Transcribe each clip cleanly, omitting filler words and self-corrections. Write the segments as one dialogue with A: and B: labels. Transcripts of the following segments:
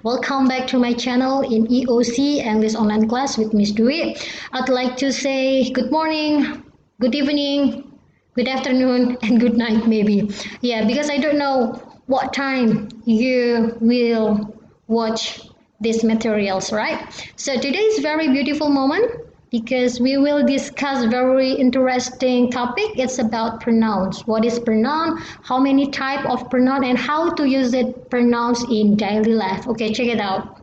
A: Welcome back to my channel in EOC English Online Class with Miss Dwi. I'd like to say good morning, good evening, good afternoon, and good night maybe. Yeah, because I don't know what time you will watch these materials, right? So today is very beautiful moment because we will discuss very interesting topic. It's about pronouns. What is pronoun? How many type of pronoun and how to use it pronouns in daily life. Okay, check it out.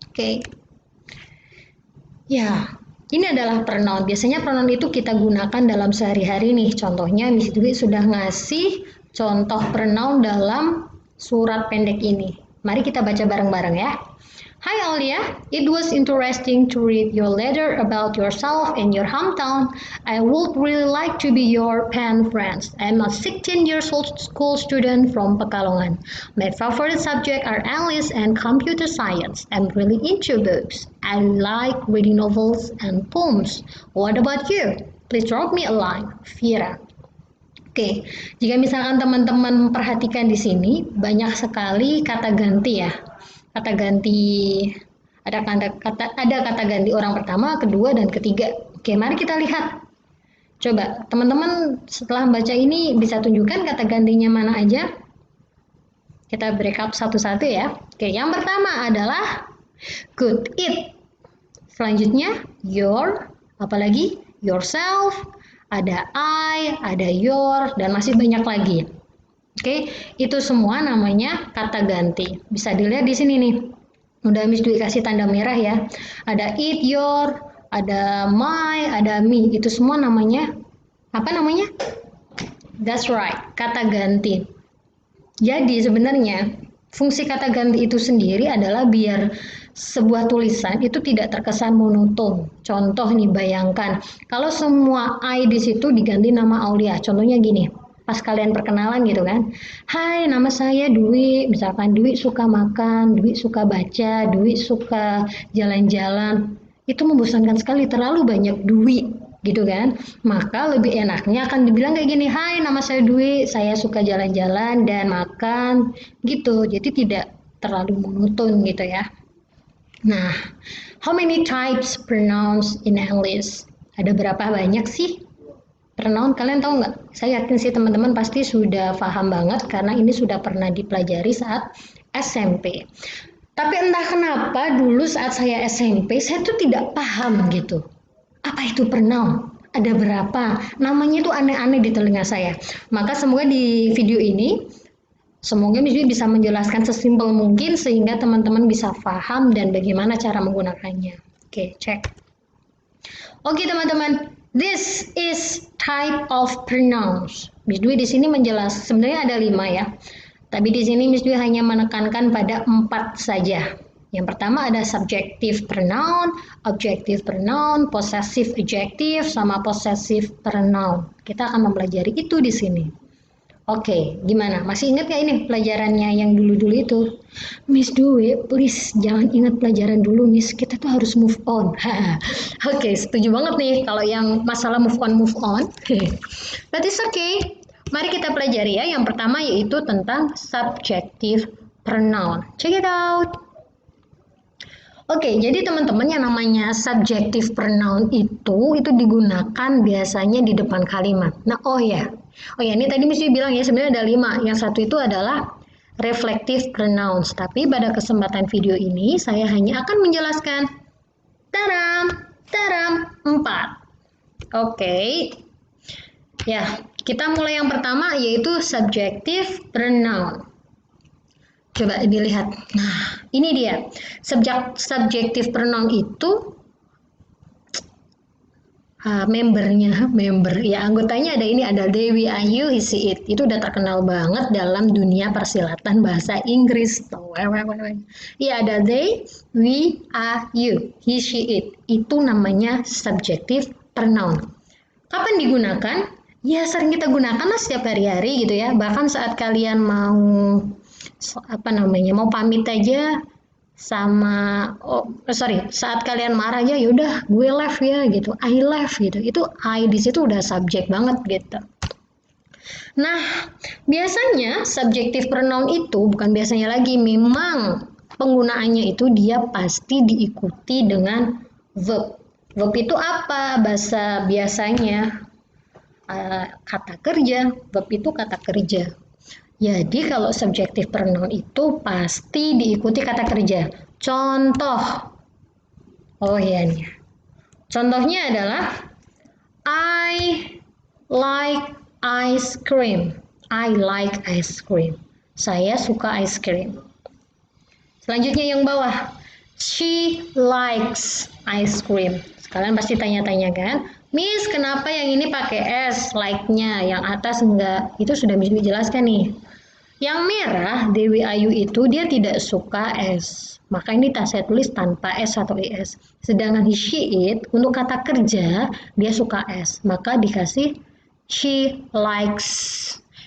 A: Okay. Ya, ini adalah pronoun. Biasanya pronoun itu kita gunakan dalam sehari-hari nih. Contohnya Miss Dwi sudah ngasih contoh pronoun dalam surat pendek ini. Mari kita baca bareng-bareng ya. Hi Alia, it was interesting to read your letter about yourself and your hometown. I would really like to be your pen friend. I'm a 16 years old school student from Pekalongan. My favorite subjects are English and computer science. I'm really into books. I like reading novels and poems. What about you? Please drop me a line. Vira. Oke, jika misalkan teman-teman perhatikan di sini, banyak sekali kata ganti ya. Kata ganti, ada kata ganti orang pertama, kedua, dan ketiga. Oke, mari kita lihat. Coba, teman-teman setelah baca ini bisa tunjukkan kata gantinya mana aja. Kita break up satu-satu ya. Oke, yang pertama adalah could eat. Selanjutnya, your, apalagi yourself, ada I, ada your, dan masih banyak lagi. Oke, itu semua namanya kata ganti. Bisa dilihat di sini nih. Udah Miss Dwi kasih tanda merah ya. Ada it, your, ada my, ada me. Itu semua namanya apa namanya? That's right, kata ganti. Jadi sebenarnya fungsi kata ganti itu sendiri adalah biar sebuah tulisan itu tidak terkesan monoton. Contoh nih, bayangkan kalau semua I di situ diganti nama Aulia. Contohnya gini. Pas kalian perkenalan gitu kan, hai nama saya Dwi, misalkan Dwi suka makan, Dwi suka baca, Dwi suka jalan-jalan, itu membosankan sekali, terlalu banyak Dwi gitu kan. Maka lebih enaknya akan dibilang kayak gini, hai nama saya Dwi, saya suka jalan-jalan dan makan gitu, jadi tidak terlalu monoton gitu ya. Nah, how many types pronouns in English? Ada berapa banyak sih pronoun? Kalian tahu nggak? Saya yakin sih teman-teman pasti sudah paham banget karena ini sudah pernah dipelajari saat SMP. Tapi entah kenapa dulu saat saya SMP saya tuh tidak paham gitu. Apa itu pronoun? Ada berapa? Namanya itu aneh-aneh di telinga saya. Maka semoga di video ini semoga bisa menjelaskan sesimpel mungkin sehingga teman-teman bisa paham dan bagaimana cara menggunakannya. Oke, cek. Oke teman-teman, this is type of pronouns. Miss Dwi di sini sebenarnya ada 5 ya. Tapi di sini Miss Dwi hanya menekankan pada 4 saja. Yang pertama ada subjective pronoun, objective pronoun, possessive adjective, sama possessive pronoun. Kita akan mempelajari itu di sini. Oke, gimana? Masih ingat gak ini pelajarannya yang dulu-dulu itu? Miss Dwi, please jangan ingat pelajaran dulu, Miss. Kita tuh harus move on. Oke, setuju banget nih kalau yang masalah move on. But it's okay. Mari kita pelajari ya. Yang pertama yaitu tentang subjective pronoun. Check it out. Oke, jadi teman-teman yang namanya subjective pronoun itu digunakan biasanya di depan kalimat. Nah, oh ya, ini tadi Miss bilang ya sebenarnya ada 5. Yang satu itu adalah reflective pronouns. Tapi pada kesempatan video ini saya hanya akan menjelaskan 4. Oke. Ya, kita mulai yang pertama yaitu subjective pronoun. Coba dilihat. Nah, ini dia. Subjective pronoun itu member. Ya, anggotanya ada they, we, I, you, he, she, it. Itu udah terkenal banget dalam dunia persilatan bahasa Inggris. Iya, ada they, we, I, you, he, she, it. Itu namanya subjective pronoun. Kapan digunakan? Ya, sering kita gunakan lah setiap hari-hari gitu ya. Bahkan saat kalian mau pamit aja sama saat kalian marah aja, yaudah gue left ya gitu, I left gitu. Itu I di situ udah subjek banget gitu. Nah, biasanya subjective pronoun itu bukan biasanya lagi, memang penggunaannya itu dia pasti diikuti dengan verb. Verb itu apa bahasa biasanya? Kata kerja. Verb itu kata kerja. Jadi kalau subjective pronoun itu pasti diikuti kata kerja. Contoh. Oh iya nih. Contohnya adalah I like ice cream. I like ice cream. Saya suka ice cream. Selanjutnya yang bawah. She likes ice cream. Kalian pasti tanya-tanya kan? Miss, kenapa yang ini pakai S like-nya, yang atas enggak? Itu sudah bisa dijelaskan nih. Yang merah, Dewi Ayu itu dia tidak suka S. Maka ini saya tulis tanpa S atau ES. Sedangkan she it untuk kata kerja dia suka S. Maka dikasih she likes.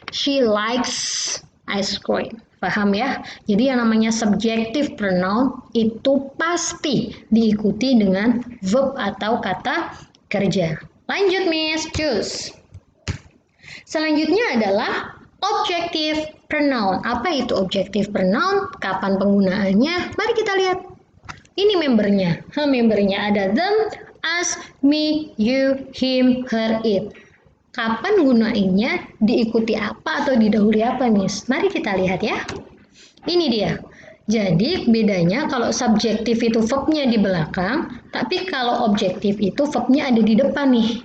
A: She likes ice cream. Paham ya? Jadi yang namanya subjective pronoun itu pasti diikuti dengan verb atau kata kerja. Lanjut Miss, choose. Selanjutnya adalah objective pronoun. Apa itu objective pronoun? Kapan penggunaannya? Mari kita lihat. Ini membernya. Membernya ada them, us, me, you, him, her, it. Kapan gunainnya? Diikuti apa atau didahului apa, Miss? Mari kita lihat ya. Ini dia. Jadi bedanya kalau subjektif itu verbnya di belakang, tapi kalau objektif itu verbnya ada di depan nih.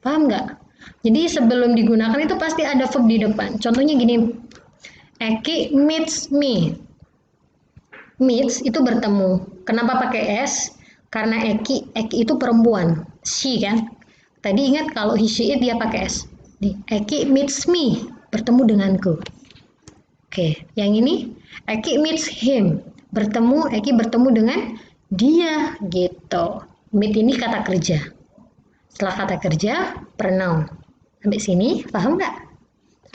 A: Paham nggak? Jadi sebelum digunakan itu pasti ada verb di depan. Contohnya gini, Eki meets me. Meets itu bertemu. Kenapa pakai S? Karena Eki itu perempuan. She kan? Tadi ingat kalau he, she, it dia pakai S. Eki meets me, bertemu denganku. Oke, yang ini Eki meets him, Eki bertemu dengan dia gitu. Meet ini kata kerja. Setelah kata kerja, pronoun. Sampai sini, paham nggak?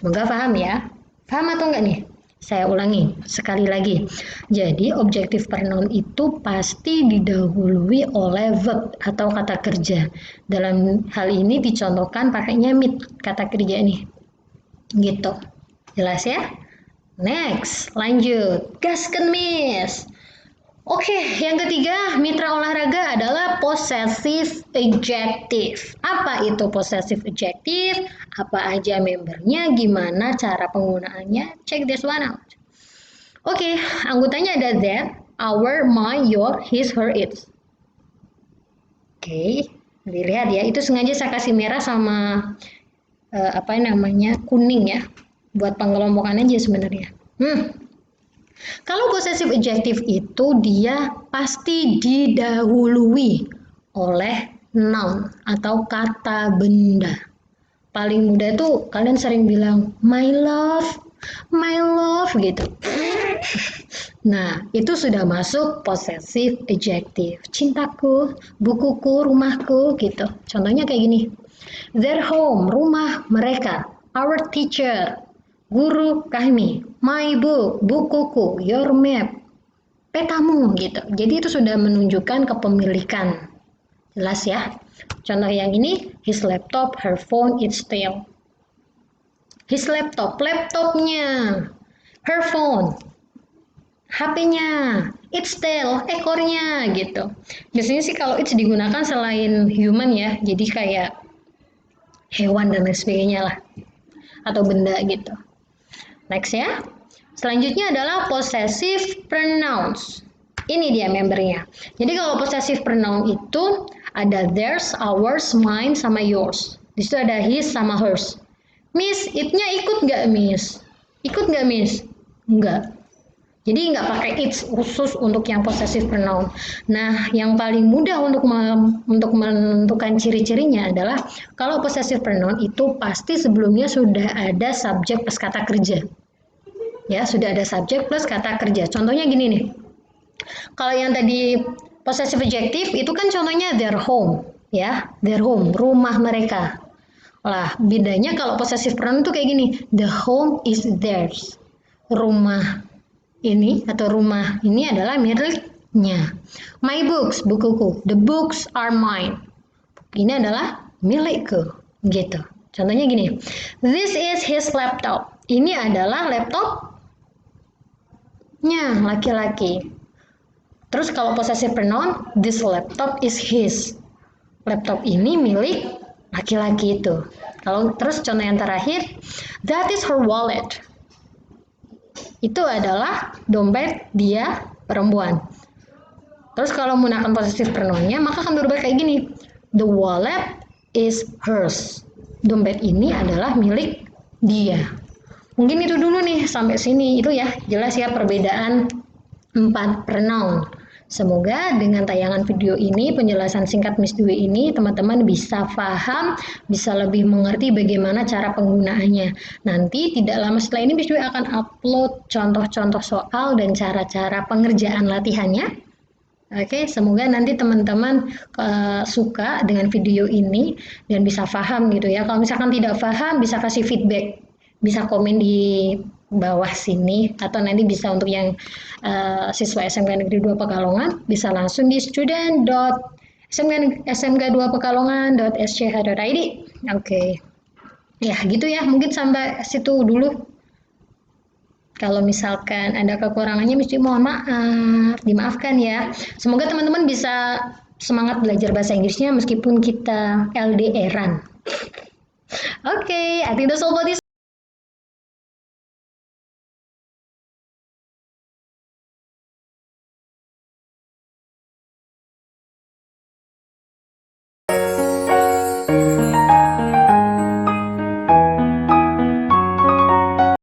A: Semoga paham ya. Paham atau nggak nih? Saya ulangi sekali lagi. Jadi, objektif pronoun itu pasti didahului oleh verb atau kata kerja. Dalam hal ini dicontohkan pakainya meet, kata kerja ini. Gitu. Jelas ya? Next, lanjut. Gasken, Miss. Oke, yang ketiga, mitra olahraga adalah possessive adjective. Apa itu possessive adjective? Apa aja membernya? Gimana cara penggunaannya? Check this one out. Oke, anggotanya ada that, our, my, your, his, her, its. Oke, dilihat ya. Itu sengaja saya kasih merah sama kuning ya. Buat pengelompokan aja sebenarnya. Kalau possessive adjective itu dia pasti didahului oleh noun atau kata benda. Paling mudah tuh kalian sering bilang my love gitu. Nah, itu sudah masuk possessive adjective. Cintaku, bukuku, rumahku gitu. Contohnya kayak gini. Their home, rumah mereka. Our teacher, guru kami. My book, bukuku. Your map, petamu gitu. Jadi itu sudah menunjukkan kepemilikan. Jelas ya? Contoh yang ini, his laptop, her phone, its tail. His laptop, laptopnya. Her phone, HP-nya. Its tail, ekornya gitu. Biasanya sih kalau its digunakan selain human ya, jadi kayak hewan dan lain sebagainya lah. Atau benda gitu. Next ya. Selanjutnya adalah possessive pronouns. Ini dia membernya. Jadi kalau possessive pronoun itu ada theirs, ours, mine, sama yours. Di situ ada his sama hers. Miss, it-nya ikut nggak Miss? Ikut nggak Miss? Nggak. Jadi nggak pakai it's khusus untuk yang possessive pronoun. Nah, yang paling mudah untuk menentukan ciri-cirinya adalah kalau possessive pronoun itu pasti sebelumnya sudah ada subjek plus kata kerja. Ya, sudah ada subjek plus kata kerja. Contohnya gini nih. Kalau yang tadi possessive adjective itu kan contohnya their home, ya, their home, rumah mereka. Lah, bedanya kalau possessive pronoun itu kayak gini, the home is theirs. Rumah ini atau rumah ini adalah miliknya. My books, bukuku. The books are mine. Ini adalah milikku, gitu. Contohnya gini. This is his laptop. Ini adalah laptop nya laki-laki. Terus kalau possessive pronoun, this laptop is his. Laptop ini milik laki-laki itu. Kalau terus contoh yang terakhir, that is her wallet. Itu adalah dompet dia perempuan. Terus kalau menggunakan possessive pronoun-nya, maka akan berubah kayak gini. The wallet is hers. Dompet ini adalah milik dia. Mungkin itu dulu nih sampai sini. Itu ya, jelas ya perbedaan 4 pronoun. Semoga dengan tayangan video ini, penjelasan singkat Miss Dwi ini, teman-teman bisa paham, bisa lebih mengerti bagaimana cara penggunaannya. Nanti tidak lama setelah ini Miss Dwi akan upload contoh-contoh soal dan cara-cara pengerjaan latihannya. Oke, semoga nanti teman-teman suka dengan video ini dan bisa paham gitu ya. Kalau misalkan tidak paham, bisa kasih feedback, bisa komen di bawah sini, atau nanti bisa untuk yang siswa SMK Negeri 2 Pekalongan bisa langsung di student.smk2pekalongan.sch.id. Oke. Ya, gitu ya. Mungkin sampai situ dulu. Kalau misalkan ada kekurangannya, mesti mohon maaf, dimaafkan ya. Semoga teman-teman bisa semangat belajar bahasa Inggrisnya meskipun kita LDR-an. Oke, I think that's all for this